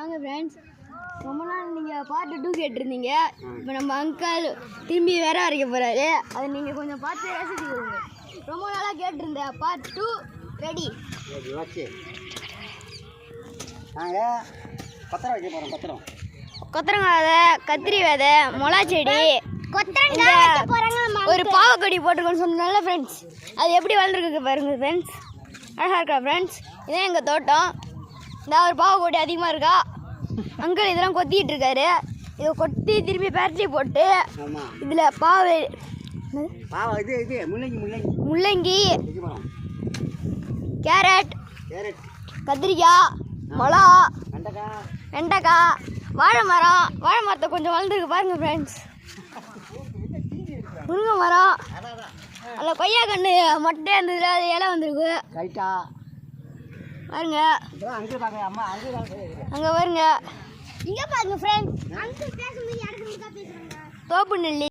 வாங்க ஃப்ரெண்ட்ஸ், ரொம்ப நாள் நீங்கள் பார்ட் 2 கேட்டிருந்தீங்க. இப்போ நம்ம அங்கிள் திரும்பி வேற வரைக்க போகிறாரு. அதை நீங்கள் கொஞ்சம் பார்த்து ரசிச்சு கொடுங்க. ரொம்ப நாளாக கேட்டிருந்தேன். Part 2 ready. நாங்கள் கொத்தரை வைக்க போகிறோம். கொத்தரங்காய் விதை, கத்திரி விதை, மொளா செடி, ஒரு பாவக்கொடி போட்டுக்கோன்னு சொன்னால ஃப்ரெண்ட்ஸ், அது எப்படி வளர்ந்துருக்கு பாருங்க ஃப்ரெண்ட்ஸ். அழகாக இருக்கா ஃப்ரெண்ட்ஸ். இதான் எங்கள் தோட்டம். இந்த ஒரு பாவக்கொடி அதிகமாக இருக்கா. அங்கிள் இதெல்லாம் கொத்திக்கிட்டு இருக்காரு. இதை கொத்தி திரும்பி பேரட்டி போட்டு இதில் முள்ளங்கி, கேரட், கத்திரிக்காய், மிளகா, வெண்டைக்காய், வாழை மரத்தை கொஞ்சம் வளர்ந்துருக்கு பாருங்க ஃப்ரெண்ட்ஸ். முருங்கை மரம், அதில் கொய்யா கன்று மொட்டை இருந்ததுல அது இலை வந்துருக்கு பாருங்க. அங்கே பாருங்க, இங்கே பாருங்க ஃப்ரெண்ட்ஸ், தோப்பு நெல்லி.